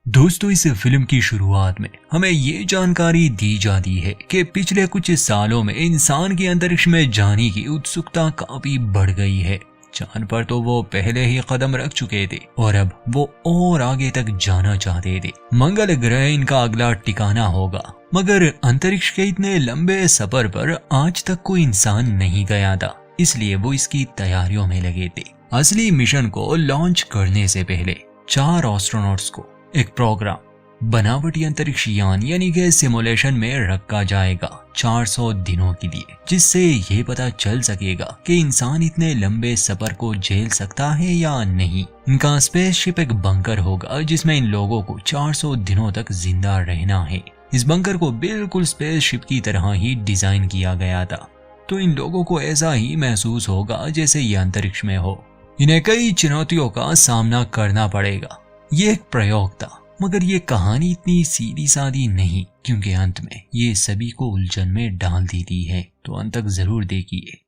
दोस्तों, इस फिल्म की शुरुआत में हमें ये जानकारी दी जाती है कि पिछले कुछ सालों में इंसान की अंतरिक्ष में जाने की उत्सुकता काफी बढ़ गई है। चांद पर तो वो पहले ही कदम रख चुके थे और अब वो और आगे तक जाना चाहते थे। मंगल ग्रह इनका अगला ठिकाना होगा, मगर अंतरिक्ष के इतने लंबे सफर पर आज तक कोई इंसान नहीं गया था, इसलिए वो इसकी तैयारियों में लगे थे। असली मिशन को लॉन्च करने से पहले 4 एस्ट्रोनॉट्स को एक प्रोग्राम बनावटी अंतरिक्ष यान यानी कि सिमुलेशन में रखा जाएगा 400 दिनों के लिए, जिससे ये पता चल सकेगा कि इंसान इतने लंबे सफर को झेल सकता है या नहीं। इनका स्पेसशिप एक बंकर होगा जिसमें इन लोगों को 400 दिनों तक जिंदा रहना है। इस बंकर को बिल्कुल स्पेसशिप की तरह ही डिजाइन किया गया था, तो इन लोगों को ऐसा ही महसूस होगा जैसे ये अंतरिक्ष में हो। इन्हें कई चुनौतियों का सामना करना पड़ेगा। ये एक प्रयोग था, मगर ये कहानी इतनी सीधी सादी नहीं, क्योंकि अंत में ये सभी को उलझन में डाल देती है, तो अंत तक जरूर देखिए।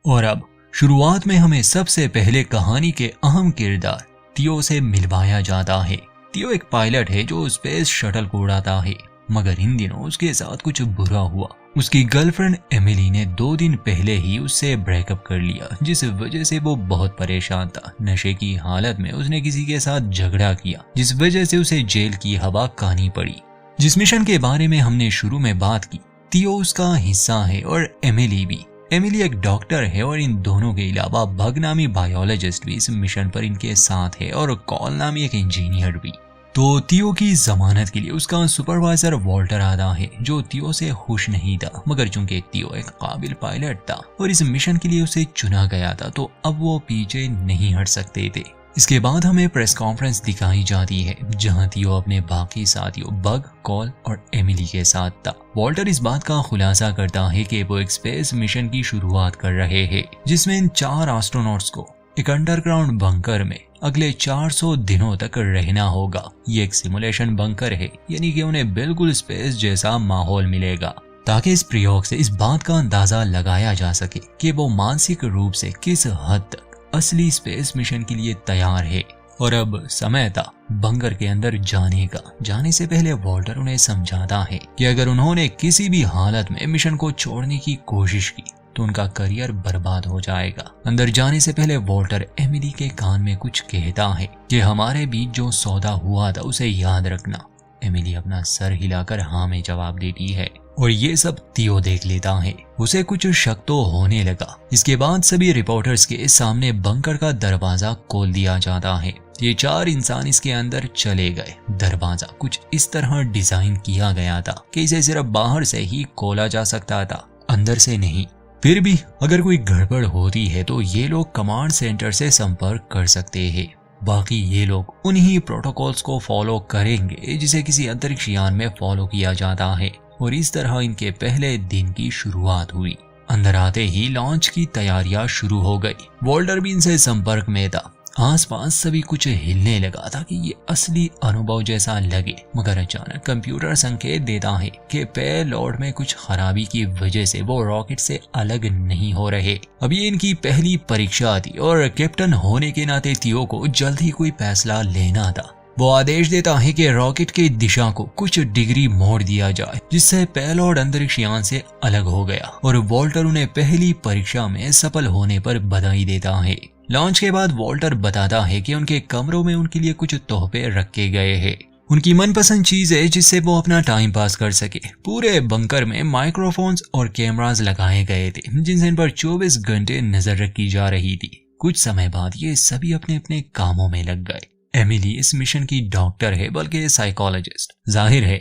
और अब शुरुआत में हमें सबसे पहले कहानी के अहम किरदार थियो से मिलवाया जाता है। थियो एक पायलट है जो स्पेस शटल को उड़ाता है, मगर इन दिनों उसके साथ कुछ बुरा हुआ। उसकी गर्लफ्रेंड एमिली ने 2 दिन पहले ही उससे ब्रेकअप कर लिया, जिस वजह से वो बहुत परेशान था। नशे की हालत में उसने किसी के साथ झगड़ा किया, जिस वजह से उसे जेल की हवा खानी पड़ी। जिस मिशन के बारे में हमने शुरू में बात की, थियो उसका हिस्सा है और एमिली भी। एमिली एक डॉक्टर है और इन दोनों के अलावा बग नामी बायोलॉजिस्ट भी इस मिशन पर इनके साथ है और कॉल नामी एक इंजीनियर भी। तो थियो की जमानत के लिए उसका सुपरवाइजर वॉल्टर आता है, जो थियो से खुश नहीं था, मगर चूंकि थियो एक काबिल पायलट था और इस मिशन के लिए उसे चुना गया था, तो अब वो पीछे नहीं हट सकते थे। इसके बाद हमें प्रेस कॉन्फ्रेंस दिखाई जाती है, जहां थियो अपने बाकी साथियों बग, कॉल और एमिली के साथ था। वॉल्टर इस बात का खुलासा करता है कि वो एक स्पेस मिशन की शुरुआत कर रहे हैं, जिसमें इन 4 एस्ट्रोनॉट्स को एक अंडरग्राउंड बंकर में अगले 400 दिनों तक रहना होगा। ये एक सिमुलेशन बंकर है, यानी कि उन्हें बिल्कुल स्पेस जैसा माहौल मिलेगा, ताकि इस प्रयोग से इस बात का अंदाजा लगाया जा सके कि वो मानसिक रूप से किस हद तक असली स्पेस मिशन के लिए तैयार है। और अब समय था बंकर के अंदर जाने का। जाने से पहले वॉल्टर उन्हें समझाता है कि अगर उन्होंने किसी भी हालत में मिशन को छोड़ने की कोशिश की तो उनका करियर बर्बाद हो जाएगा। अंदर जाने से पहले वॉल्टर एमिली के कान में कुछ कहता है कि हमारे बीच जो सौदा हुआ था उसे याद रखना। एमिली अपना सर हिलाकर हाँ में जवाब देती है और ये सब थियो देख लेता है। उसे कुछ शक तो होने लगा। इसके बाद सभी रिपोर्टर्स के सामने बंकर का दरवाजा खोल दिया जाता है। ये 4 इंसान इसके अंदर चले गए। दरवाजा कुछ इस तरह डिजाइन किया गया था कि इसे सिर्फ बाहर से ही खोला जा सकता था, अंदर से नहीं। फिर भी अगर कोई गड़बड़ होती है तो ये लोग कमांड सेंटर से संपर्क कर सकते हैं। बाकी ये लोग उन्हीं प्रोटोकॉल्स को फॉलो करेंगे जिसे किसी अंतरिक्ष यान में फॉलो किया जाता है। और इस तरह इनके पहले दिन की शुरुआत हुई। अंदर आते ही लॉन्च की तैयारियां शुरू हो गई। वॉल्टर भी इनसे संपर्क में था। आसपास सभी कुछ हिलने लगा था कि ये असली अनुभव जैसा लगे, मगर अचानक कंप्यूटर संकेत देता है कि पेलोड में कुछ खराबी की वजह से वो रॉकेट से अलग नहीं हो रहे। अब ये इनकी पहली परीक्षा थी और कैप्टन होने के नाते थियो को जल्द ही कोई फैसला लेना था। वो आदेश देता है कि रॉकेट की दिशा को कुछ डिग्री मोड़ दिया जाए, जिससे पेलोड अंतरिक्ष यान से अलग हो गया। और वॉल्टर उन्हें पहली परीक्षा में सफल होने पर बधाई देता है। लॉन्च के बाद वॉल्टर बताता है कि उनके कमरों में उनके लिए कुछ तोहफे रखे गए हैं, उनकी मनपसंद चीजें जिससे वो अपना टाइम पास कर सके। पूरे बंकर में माइक्रोफोन्स और कैमरास लगाए गए थे, जिनसे इन पर 24 घंटे नजर रखी जा रही थी। कुछ समय बाद ये सभी अपने अपने कामों में लग गए। एमिली इस मिशन की डॉक्टर है, बल्कि साइकोलॉजिस्ट। जाहिर है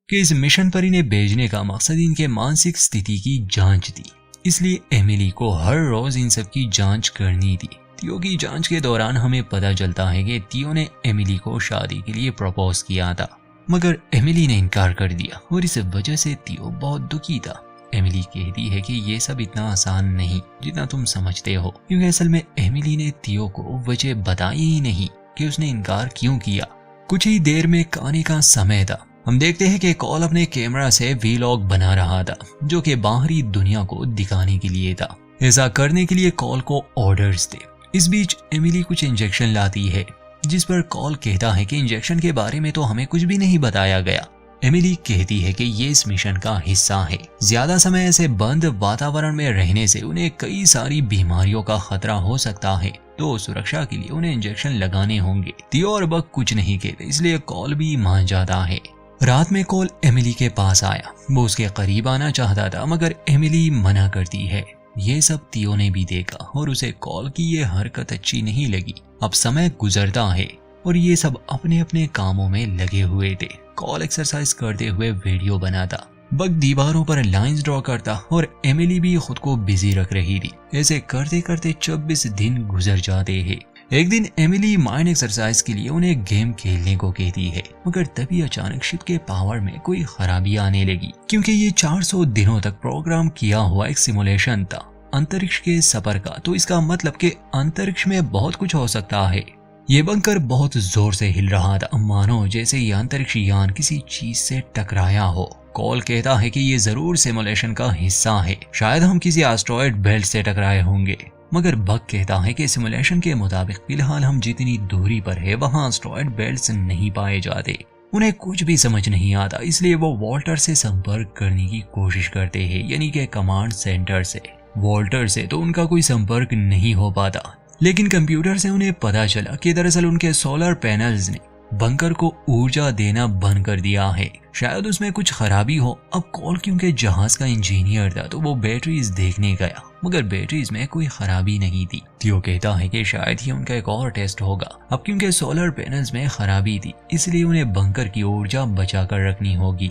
कि इस मिशन पर इन्हें भेजने का मकसद इनके मानसिक स्थिति की जांच थी, इसलिए एमिली को हर रोज इन सब की जांच करनी थी। थियो की जांच के दौरान हमें पता चलता है कि थियो ने एमिली को शादी के लिए प्रपोज किया था, मगर एमिली ने इनकार कर दिया और इस वजह से थियो बहुत दुखी था। एमिली कहती है कि ये सब इतना आसान नहीं जितना तुम समझते हो, क्योंकि असल में एमिली ने थियो को वजह बताई ही नहीं कि उसने इनकार क्यों किया। कुछ ही देर में खाने का समय था। हम देखते हैं कि कॉल अपने कैमरा से वीलॉग बना रहा था, जो कि बाहरी दुनिया को दिखाने के लिए था। ऐसा करने के लिए कॉल को ऑर्डर्स थे। इस बीच एमिली कुछ इंजेक्शन लाती है जिस पर कॉल कहता है कि इंजेक्शन के बारे में तो हमें कुछ भी नहीं बताया गया। एमिली कहती है कि ये इस मिशन का हिस्सा है। ज्यादा समय ऐसे बंद वातावरण में रहने से उन्हें कई सारी बीमारियों का खतरा हो सकता है, तो सुरक्षा के लिए उन्हें इंजेक्शन लगाने होंगे। तियो और बक कुछ नहीं कहते, इसलिए कॉल भी मान जाता है। रात में कॉल एमिली के पास आया। वो उसके करीब आना चाहता था, मगर एमिली मना करती है। ये सब तियो ने भी देखा और उसे कॉल की ये हरकत अच्छी नहीं लगी। अब समय गुजरता है और ये सब अपने अपने कामों में लगे हुए थे। कॉल एक्सरसाइज करते हुए वीडियो बनाता, बक दीवारों पर लाइंस ड्रॉ करता और एमिली भी खुद को बिजी रख रही थी। ऐसे करते करते 26 दिन गुजर जाते हैं। एक दिन एमिली माइंड एक्सरसाइज के लिए उन्हें गेम खेलने को कहती है, मगर तभी अचानक शिप के पावर में कोई खराबी आने लगी, क्योंकि ये 400 दिनों तक प्रोग्राम किया हुआ एक सिमुलेशन था अंतरिक्ष के सफर का। तो इसका मतलब कि अंतरिक्ष में बहुत कुछ हो सकता है। ये बंकर बहुत जोर से हिल रहा था, मानो जैसे ये अंतरिक्ष यान किसी चीज से टकराया हो। कॉल कहता है कि ये जरूर सिमुलेशन का हिस्सा है, शायद हम किसी एस्टेरॉयड बेल्ट से टकराए होंगे। मगर बक कहता है कि सिमुलेशन के मुताबिक फिलहाल हम जितनी दूरी पर है वहाँ एस्टेरॉयड बेल्ट्स नहीं पाए जाते। उन्हें कुछ भी समझ नहीं आता, इसलिए वो वॉल्टर से संपर्क करने की कोशिश करते हैं, यानी कि कमांड सेंटर से। वॉल्टर से तो उनका कोई संपर्क नहीं हो पाता, लेकिन कंप्यूटर से उन्हें पता चला कि दरअसल उनके सोलर पैनल्स ने बंकर को ऊर्जा देना बंद कर दिया है। शायद उसमें कुछ खराबी हो। अब कॉल क्योंकि जहाज का इंजीनियर था तो वो बैटरीज देखने गया, मगर बैटरीज में कोई खराबी नहीं थी। थियो कहता है कि शायद ही उनका एक और टेस्ट होगा। अब क्योंकि सोलर पैनल्स में खराबी थी, इसलिए उन्हें बंकर की ऊर्जा बचा कर रखनी होगी,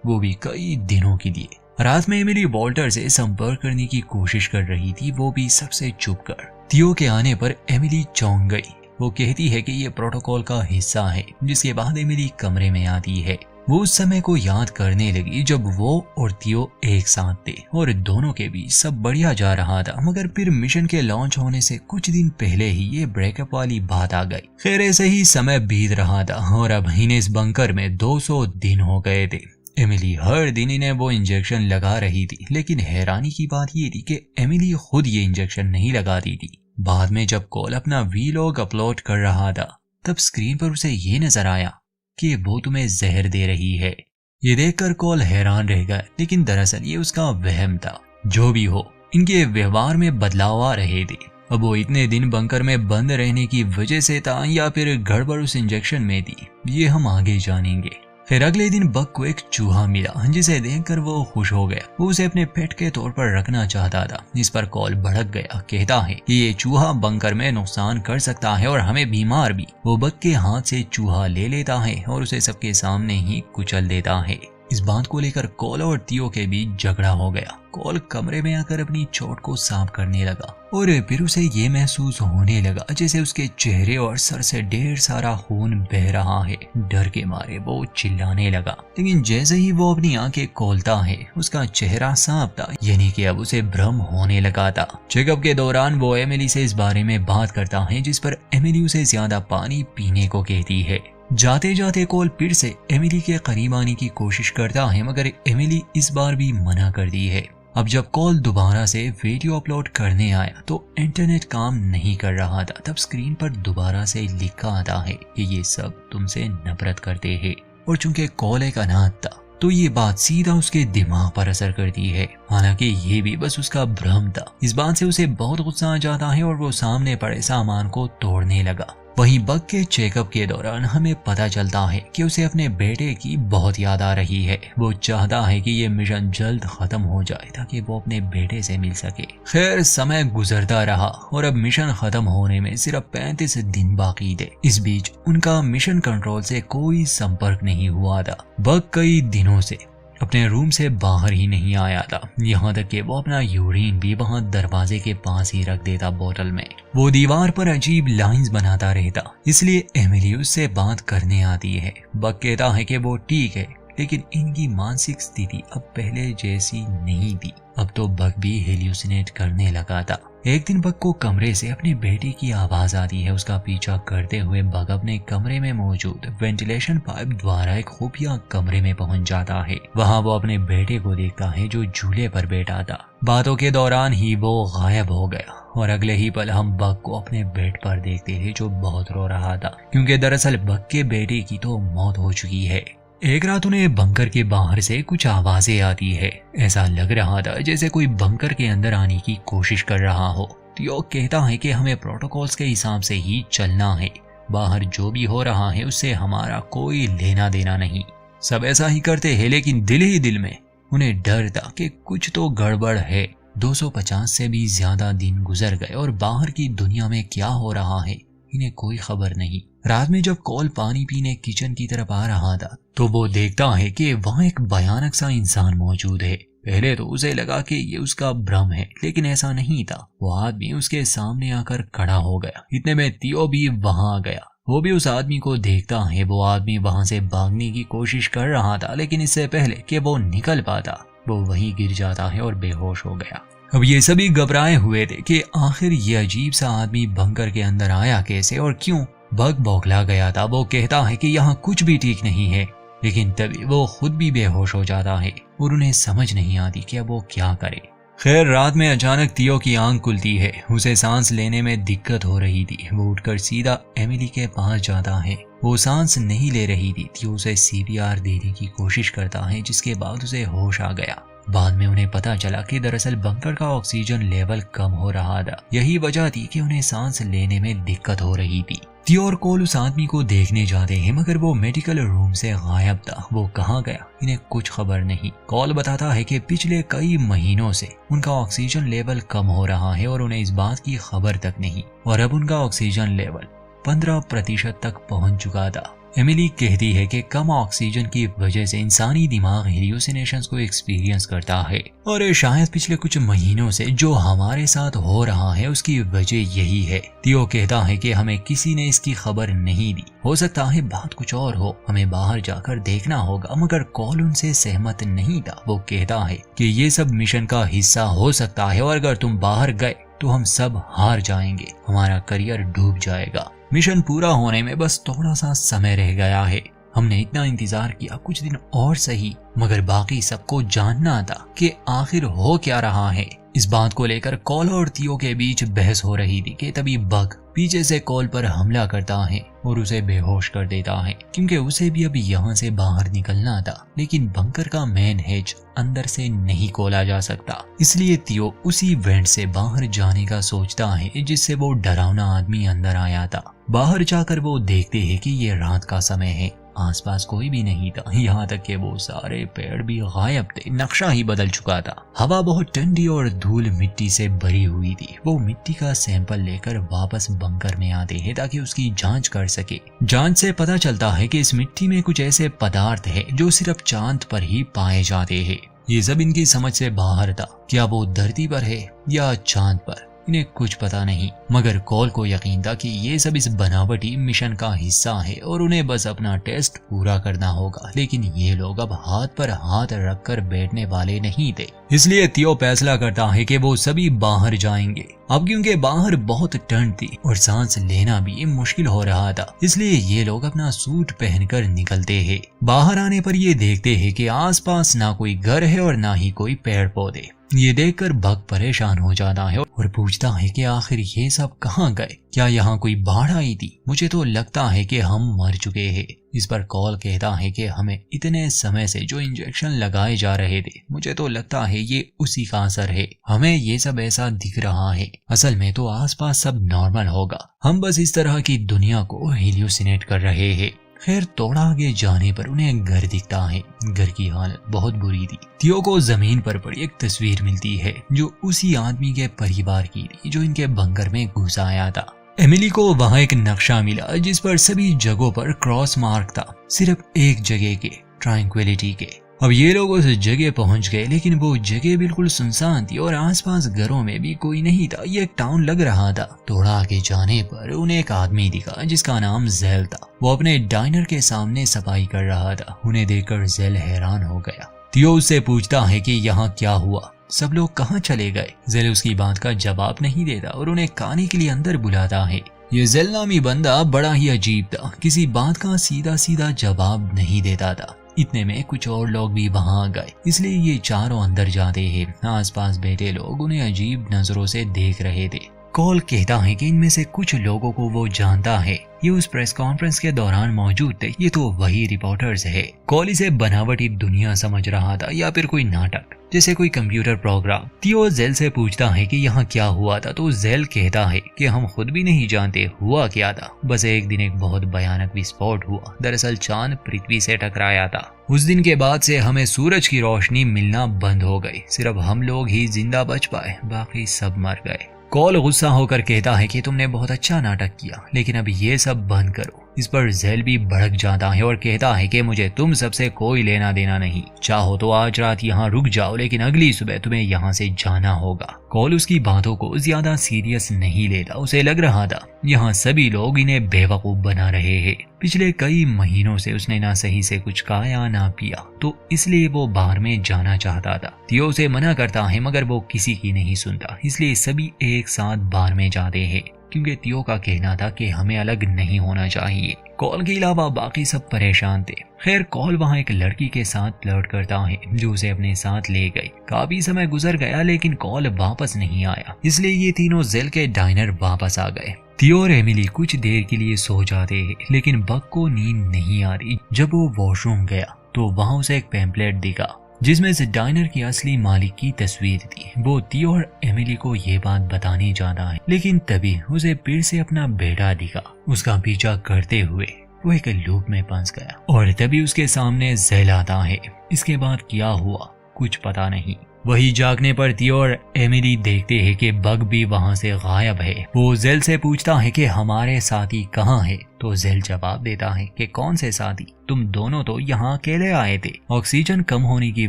वो भी कई दिनों के लिए। रात में एमिली वॉल्टर से संपर्क करने की कोशिश कर रही थी, वो भी सबसे चुप कर। थियो के आने पर एमिली चौंक गई। वो कहती है कि ये प्रोटोकॉल का हिस्सा है। जिसके बाद एमिली कमरे में आती है। वो उस समय को याद करने लगी जब वो और थियो एक साथ थे और दोनों के बीच सब बढ़िया जा रहा था, मगर फिर मिशन के लॉन्च होने से कुछ दिन पहले ही ये ब्रेकअप वाली बात आ गई। खैर ऐसे ही समय बीत रहा था और अब इन्हें इस बंकर में 200 दिन हो गए थे। एमिली हर दिन इन्हें वो इंजेक्शन लगा रही थी, लेकिन हैरानी की बात ये थी कि एमिली खुद ये इंजेक्शन नहीं लगाती थी। बाद में जब कॉल अपना वीलॉग अपलोड कर रहा था, तब स्क्रीन पर उसे ये नजर आया कि वो तुम्हें जहर दे रही है। ये देखकर कॉल हैरान रह गया, लेकिन दरअसल ये उसका वहम था। जो भी हो, इनके व्यवहार में बदलाव आ रहे थे। अब वो इतने दिन बंकर में बंद रहने की वजह से था या फिर गड़बड़ उस इंजेक्शन में थी, ये हम आगे जानेंगे। फिर अगले दिन बक को एक चूहा मिला, जिसे देखकर वो खुश हो गया। वो उसे अपने पेट के तौर पर रखना चाहता था। इस पर कॉल भड़क गया, कहता है कि ये चूहा बंकर में नुकसान कर सकता है और हमें बीमार भी। वो बक के हाथ से चूहा ले लेता है और उसे सबके सामने ही कुचल देता है। इस बात को लेकर कॉल और थियो के बीच झगड़ा हो गया। कॉल कमरे में आकर अपनी चोट को साफ करने लगा और फिर उसे ये महसूस होने लगा जैसे उसके चेहरे और सर से ढेर सारा खून बह रहा है। डर के मारे वो चिल्लाने लगा, लेकिन जैसे ही वो अपनी आंखें खोलता है उसका चेहरा साफ था, यानी कि अब उसे भ्रम होने लगा था। चेकअप के दौरान वो एमिली से इस बारे में बात करता है, जिस पर एमिली उसे ज्यादा पानी पीने को कहती है। जाते जाते कॉल फिर से एमिली के करीब आने की कोशिश करता है, मगर एमिली इस बार भी मना करती है। अब जब कॉल दोबारा से वीडियो अपलोड करने आया तो इंटरनेट काम नहीं कर रहा था। तब स्क्रीन पर दोबारा से लिखा आता है कि ये सब तुमसे नफरत करते हैं। और चूंकि कॉल एक अनाथ था तो ये बात सीधा उसके दिमाग पर असर करती है। हालांकि ये भी बस उसका भ्रम था। इस बात से उसे बहुत गुस्सा आ जाता है और वो सामने पड़े सामान को तोड़ने लगा। वहीं बक के चेकअप के दौरान हमें पता चलता है कि उसे अपने बेटे की बहुत याद आ रही है। वो चाहता है कि ये मिशन जल्द खत्म हो जाए ताकि वो अपने बेटे से मिल सके। खैर समय गुजरता रहा और अब मिशन खत्म होने में सिर्फ 35 दिन बाकी थे। इस बीच उनका मिशन कंट्रोल से कोई संपर्क नहीं हुआ था। बक कई दिनों से अपने रूम से बाहर ही नहीं आया था, यहाँ तक कि वो अपना यूरिन भी वहाँ दरवाजे के पास ही रख देता बोतल में। वो दीवार पर अजीब लाइंस बनाता रहता, इसलिए एमिली उससे बात करने आती है। बक कहता है कि वो ठीक है, लेकिन इनकी मानसिक स्थिति अब पहले जैसी नहीं थी। अब तो बक भी हेल्यूसिनेट करने लगा था। एक दिन बक को कमरे से अपने बेटे की आवाज आती है। उसका पीछा करते हुए बक अपने कमरे में मौजूद वेंटिलेशन पाइप द्वारा एक खुफिया कमरे में पहुंच जाता है। वहां वो अपने बेटे को देखता है जो झूले पर बैठा था। बातों के दौरान ही वो गायब हो गया और अगले ही पल हम बग को अपने बेड पर देखते हैं जो बहुत रो रहा था, क्योंकि दरअसल बग के बेटे की तो मौत हो चुकी है। एक रात उन्हें बंकर के बाहर से कुछ आवाजें आती है। ऐसा लग रहा था जैसे कोई बंकर के अंदर आने की कोशिश कर रहा हो। थियो कहता है कि हमें प्रोटोकॉल्स के हिसाब से ही चलना है, बाहर जो भी हो रहा है उससे हमारा कोई लेना देना नहीं। सब ऐसा ही करते हैं, लेकिन दिल ही दिल में उन्हें डर था कि कुछ तो गड़बड़ है। 250 से भी ज्यादा दिन गुजर गए और बाहर की दुनिया में क्या हो रहा है इन्हें कोई खबर नहीं। रात में जब कॉल पानी पीने किचन की तरफ आ रहा था तो वो देखता है कि वहाँ एक भयानक सा इंसान मौजूद है। पहले तो उसे लगा कि ये उसका भ्रम है, लेकिन ऐसा नहीं था। वो आदमी उसके सामने आकर खड़ा हो गया। इतने में थियो भी वहां आ गया। वो भी उस आदमी को देखता है। वो आदमी वहां से भागने की कोशिश कर रहा था, लेकिन इससे पहले कि वो निकल पाता वो वहीं गिर जाता है और बेहोश हो गया। अब ये सभी घबराए हुए थे कि आखिर ये अजीब सा आदमी बंकर के अंदर आया कैसे और क्यों। बग बौखला गया था। वो कहता है कि यहाँ कुछ भी ठीक नहीं है, लेकिन तभी वो खुद भी बेहोश हो जाता है और उन्हें समझ नहीं आती कि अब वो क्या करे। खैर, रात में अचानक थियो की आंख खुलती है। उसे सांस लेने में दिक्कत हो रही थी। वो उठकर सीधा एमिली के पास जाता है। वो सांस नहीं ले रही थी। थियो उसे सीपीआर देने की कोशिश करता है, जिसके बाद उसे होश आ गया। बाद में उन्हें पता चला कि दरअसल बंकर का ऑक्सीजन लेवल कम हो रहा था। यही वजह थी कि उन्हें सांस लेने में दिक्कत हो रही थी। थियो और कोल उस आदमी को देखने जाते हैं, मगर वो मेडिकल रूम से गायब था। वो कहाँ गया इन्हें कुछ खबर नहीं। कॉल बताता है कि पिछले कई महीनों से उनका ऑक्सीजन लेवल कम हो रहा है और उन्हें इस बात की खबर तक नहीं, और अब उनका ऑक्सीजन लेवल 15% तक पहुंच चुका था। एमिली कहती है कि कम ऑक्सीजन की वजह से इंसानी दिमाग हेल्यूसिनेशंस को एक्सपीरियंस करता है, और शायद पिछले कुछ महीनों से जो हमारे साथ हो रहा है उसकी वजह यही है। थियो कहता है कि हमें किसी ने इसकी खबर नहीं दी। हो सकता है बात कुछ और हो, हमें बाहर जाकर देखना होगा। मगर कॉल उनसे सहमत नहीं था। वो कहता है कि ये सब मिशन का हिस्सा हो सकता है, और अगर तुम बाहर गए तो हम सब हार जाएंगे, हमारा करियर डूब जाएगा। मिशन पूरा होने में बस थोड़ा सा समय रह गया है। हमने इतना इंतजार किया, कुछ दिन और सही, मगर बाकी सबको जानना था कि आखिर हो क्या रहा है। इस बात को लेकर कॉल और थियो के बीच बहस हो रही थी कि तभी बग पीछे से कॉल पर हमला करता है और उसे बेहोश कर देता है, क्योंकि उसे भी अभी यहाँ से बाहर निकलना था। लेकिन बंकर का मेन हेज अंदर से नहीं खोला जा सकता, इसलिए थियो उसी वेंट से बाहर जाने का सोचता है जिससे वो डरावना आदमी अंदर आया था। बाहर जाकर वो देखते हैं कि ये रात का समय है। आसपास कोई भी नहीं था, यहाँ तक कि वो सारे पेड़ भी गायब थे। नक्शा ही बदल चुका था। हवा बहुत ठंडी और धूल मिट्टी से भरी हुई थी। वो मिट्टी का सैंपल लेकर वापस बंकर में आते हैं ताकि उसकी जांच कर सके। जांच से पता चलता है कि इस मिट्टी में कुछ ऐसे पदार्थ है जो सिर्फ चांद पर ही पाए जाते हैं। ये सब इनकी समझ से बाहर था। क्या वो धरती पर है या चांद पर, इन्हें कुछ पता नहीं। मगर कॉल को यकीन था कि ये सब इस बनावटी मिशन का हिस्सा है और उन्हें बस अपना टेस्ट पूरा करना होगा। लेकिन ये लोग अब हाथ पर हाथ रखकर बैठने वाले नहीं थे, इसलिए थियो फैसला करता है कि वो सभी बाहर जाएंगे। अब क्योंकि बाहर बहुत ठंड थी और सांस लेना भी मुश्किल हो रहा था, इसलिए ये लोग अपना सूट पहनकर निकलते हैं। बाहर आने पर ये देखते हैं कि आसपास ना कोई घर है और ना ही कोई पेड़ पौधे। ये देखकर बग परेशान हो जाता है और पूछता है कि आखिर ये सब कहाँ गए, क्या यहाँ कोई बाढ़ आई थी? मुझे तो लगता है कि हम मर चुके हैं। इस पर कॉल कहता है कि हमें इतने समय से जो इंजेक्शन लगाए जा रहे थे, मुझे तो लगता है ये उसी का असर है। हमें ये सब ऐसा दिख रहा है, असल में तो आसपास सब नॉर्मल होगा। हम बस इस तरह की दुनिया को हेल्यूसिनेट कर रहे हैं। खैर, थोड़ा आगे जाने पर उन्हें घर दिखता है। घर की हालत बहुत बुरी थी। थियो को जमीन पर पड़ी एक तस्वीर मिलती है जो उसी आदमी के परिवार की थी जो इनके बंकर में घुस आया था। एमिली को वहाँ एक नक्शा मिला जिस पर सभी जगहों पर क्रॉस मार्क था, सिर्फ एक जगह के, ट्रैंक्विलिटी के। अब ये लोग उस जगह पहुंच गए, लेकिन वो जगह बिल्कुल सुनसान थी और आसपास घरों में भी कोई नहीं था। ये एक टाउन लग रहा था। थोड़ा आगे जाने पर उन्हें एक आदमी दिखा जिसका नाम जेल था। वो अपने डाइनर के सामने सफाई कर रहा था। उन्हें देखकर जेल हैरान हो गया। थियो उससे पूछता है कि यहाँ क्या हुआ, सब लोग कहाँ चले गए। जेल उसकी बात का जवाब नहीं देता और उन्हें खाने के लिए अंदर बुलाता है। ये जेल नामी बंदा बड़ा ही अजीब था, किसी बात का सीधा सीधा जवाब नहीं देता था। इतने में कुछ और लोग भी वहां आ गए, इसलिए ये चारों अंदर जाते हैं। आसपास बैठे लोग उन्हें अजीब नजरों से देख रहे थे। कॉल कहता है कि इनमें से कुछ लोगों को वो जानता है, ये उस प्रेस कॉन्फ्रेंस के दौरान मौजूद थे, ये तो वही रिपोर्टर्स है। कॉल इसे बनावटी दुनिया समझ रहा था या फिर कोई नाटक, जैसे कोई कंप्यूटर प्रोग्राम। थियो जेल से पूछता है कि यहाँ क्या हुआ था, तो जेल कहता है कि हम खुद भी नहीं जानते हुआ क्या था, बस एक दिन एक बहुत भयानक विस्फोट हुआ। दरअसल चांद पृथ्वी से टकराया था। उस दिन के बाद से हमें सूरज की रोशनी मिलना बंद हो गई, सिर्फ हम लोग ही जिंदा बच पाए, बाकी सब मर गए। कॉल गुस्सा होकर कहता है कि तुमने बहुत अच्छा नाटक किया, लेकिन अब ये सब बंद करो। इस पर जेल भी भड़क जाता है और कहता है कि मुझे तुम सबसे कोई लेना देना नहीं, चाहो तो आज रात यहाँ रुक जाओ, लेकिन अगली सुबह तुम्हें यहाँ से जाना होगा। कॉल उसकी बातों को ज्यादा सीरियस नहीं लेता, उसे लग रहा था यहाँ सभी लोग इन्हें बेवकूफ बना रहे हैं। पिछले कई महीनों से उसने ना सही से कुछ खाया ना पिया, तो इसलिए वो बाहर में जाना चाहता था। थियो उसे मना करता है मगर वो किसी की नहीं सुनता, इसलिए सभी एक साथ बाहर में जाते हैं, क्योंकि थियो का कहना था कि हमें अलग नहीं होना चाहिए। कॉल के अलावा बाकी सब परेशान थे। खैर कॉल वहाँ एक लड़की के साथ फ्लर्ट करता है जो उसे अपने साथ ले गई। काफी समय गुजर गया लेकिन कॉल वापस नहीं आया, इसलिए ये तीनों जेल के डाइनर वापस आ गए। थियो और एमिली कुछ देर के लिए सो जाते हैं, लेकिन बक को नींद नहीं आ रही। जब वो वॉशरूम गया तो वहाँ उसे एक पैम्पलेट दिखा जिसमें से डाइनर की असली मालिक की तस्वीर थी। वो थियो और एमिली को ये बात बताने जाता है, लेकिन तभी उसे फिर से अपना बेटा दिखा, उसका पीछा करते हुए। वो एक लूप में फंस गया और तभी उसके सामने जेल आता है। इसके बाद क्या हुआ कुछ पता नहीं। वही जागने पर थियो और एमिली देखते हैं कि बग भी वहाँ से गायब है। वो जेल से पूछता है कि हमारे साथी कहाँ है, तो जेल जवाब देता है कि कौन से साथी, तुम दोनों तो यहाँ अकेले आए थे, ऑक्सीजन कम होने की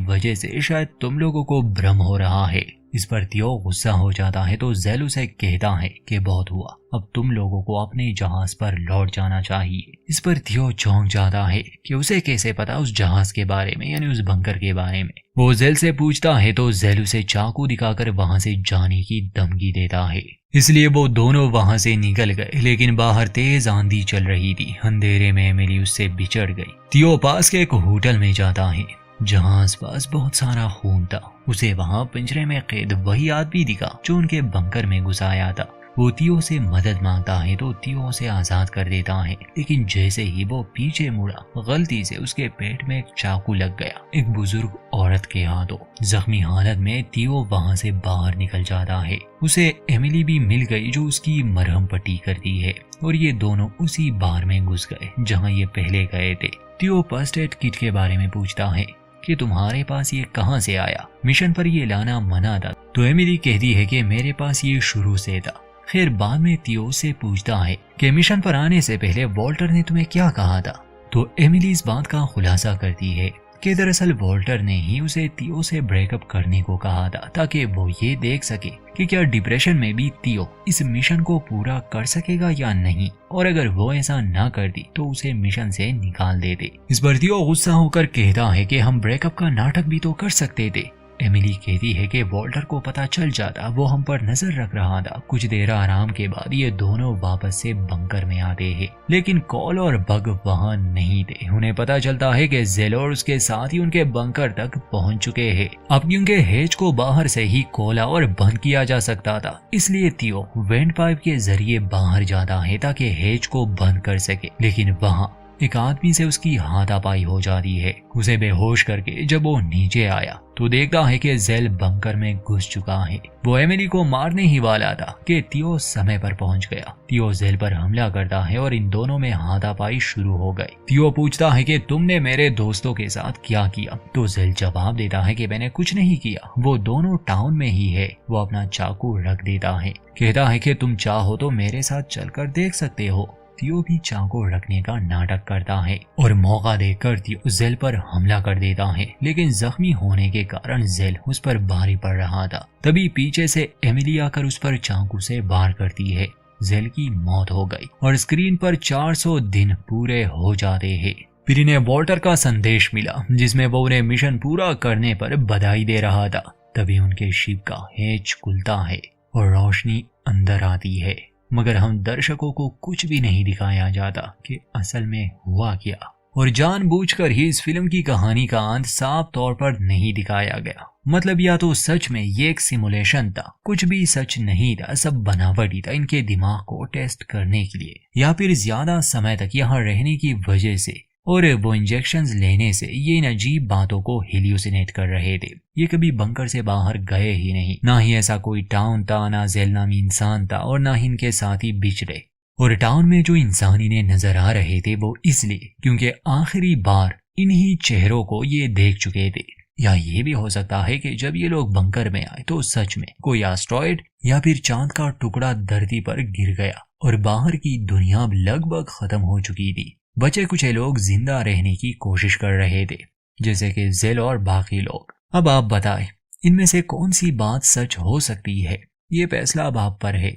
वजह से शायद तुम लोगों को भ्रम हो रहा है। इस पर थियो गुस्सा हो जाता है तो जेल उसे कहता है कि बहुत हुआ, अब तुम लोगों को अपने जहाज पर लौट जाना चाहिए। इस पर थियो चौंक जाता है कि उसे कैसे पता उस जहाज के बारे में, यानी उस बंकर के बारे में। वो जेल से पूछता है तो जेल उसे चाकू दिखाकर वहां से जाने की धमकी देता है, इसलिए वो दोनों वहां से निकल गए। लेकिन बाहर तेज आंधी चल रही थी, अंधेरे में एमिली उससे बिछड़ गई। थियो पास के एक होटल में जाता है जहां आसपास बहुत सारा खून था। उसे वहां पिंजरे में कैद वही आदमी दिखा जो उनके बंकर में घुस आया था। वो थियो से मदद मांगता है तो थियो उसे आजाद कर देता है, लेकिन जैसे ही वो पीछे मुड़ा गलती से उसके पेट में एक चाकू लग गया, एक बुजुर्ग औरत के हाथों। जख्मी हालत में थियो वहां से बाहर निकल जाता है। उसे एमिली भी मिल गई जो उसकी मरहम पट्टी करती है, और ये दोनों उसी बार में घुस गए जहाँ ये पहले गए थे। थियो फर्स्ट एड किट के बारे में पूछता है कि तुम्हारे पास ये कहां से आया, मिशन पर ये लाना मना था। तो एमिली कहती है कि मेरे पास ये शुरू से था। फिर बाद में थियो से पूछता है कि मिशन पर आने से पहले वॉल्टर ने तुम्हें क्या कहा था। तो एमिली इस बात का खुलासा करती है कि दरअसल वॉल्टर ने ही उसे थियो से ब्रेकअप करने को कहा था, ताकि वो ये देख सके कि क्या डिप्रेशन में भी थियो इस मिशन को पूरा कर सकेगा या नहीं, और अगर वो ऐसा ना कर दी तो उसे मिशन से निकाल देते। इस पर थियो गुस्सा होकर कहता है कि हम ब्रेकअप का नाटक भी तो कर सकते थे। एमिली कहती है कि वॉल्टर को पता चल जाता, वो हम पर नजर रख रहा था। कुछ देर आराम के बाद ये दोनों वापस से बंकर में आते हैं, लेकिन कॉल और बग वहां नहीं थे। उन्हें पता चलता है कि जेल और उसके साथ ही उनके बंकर तक पहुंच चुके हैं। अब क्योंकि हेज को बाहर से ही खोला और बंद किया जा सकता था, इसलिए थियो वेंट पाइप के जरिए बाहर जाता है ताकि हेज को बंद कर सके। लेकिन वहाँ एक आदमी से उसकी हाथापाई हो जाती है। उसे बेहोश करके जब वो नीचे आया तो देखता है कि जेल बंकर में घुस चुका है। वो एमिली को मारने ही वाला था कि थियो समय पर पहुंच गया। थियो जेल पर हमला करता है और इन दोनों में हाथापाई शुरू हो गई। थियो पूछता है कि तुमने मेरे दोस्तों के साथ क्या किया, तो जेल जवाब देता है कि मैंने कुछ नहीं किया, वो दोनों टाउन में ही है। वो अपना चाकू रख देता है, कहता है कि तुम चाहो तो मेरे साथ चलकर देख सकते हो। थियो भी चाकू रखने का नाटक करता है और मौका देकर थियो जेल पर हमला कर देता है, लेकिन जख्मी होने के कारण जेल उस पर भारी पड़ रहा था। तभी पीछे से एमिली आकर उस पर चाकू से वार करती है। जेल की मौत हो गई और स्क्रीन पर 400 दिन पूरे हो जाते हैं। फिर इन्हें वॉल्टर का संदेश मिला जिसमें वो उन्हें मिशन पूरा करने पर बधाई दे रहा था। तभी उनके शिप का हेज खुलता है और रोशनी अंदर आती है, मगर हम दर्शकों को कुछ भी नहीं दिखाया जाता कि असल में हुआ क्या। और जानबूझकर ही इस फिल्म की कहानी का अंत साफ तौर पर नहीं दिखाया गया। मतलब या तो सच में ये एक सिमुलेशन था, कुछ भी सच नहीं था, सब बनावटी था इनके दिमाग को टेस्ट करने के लिए, या फिर ज्यादा समय तक यहाँ रहने की वजह से और वो इंजेक्शंस लेने से ये इन अजीब बातों को हेल्यूसिनेट कर रहे थे। ये कभी बंकर से बाहर गए ही नहीं, ना ही ऐसा कोई टाउन था, ना जेल नामी इंसान था, और ना ही इनके साथी बिछड़े। और टाउन में जो इंसान इन्हें नजर आ रहे थे वो इसलिए क्योंकि आखिरी बार इन्हीं चेहरों को ये देख चुके थे। या ये भी हो सकता है कि जब ये लोग बंकर में आए तो सच में कोई एस्टेरॉयड या फिर चांद का टुकड़ा धरती पर गिर गया और बाहर की दुनिया लगभग खत्म हो चुकी थी। बचे कुछ लोग जिंदा रहने की कोशिश कर रहे थे, जैसे कि जेल और बाकी लोग। अब आप बताएं, इनमें से कौन सी बात सच हो सकती है? ये फैसला अब आप पर है।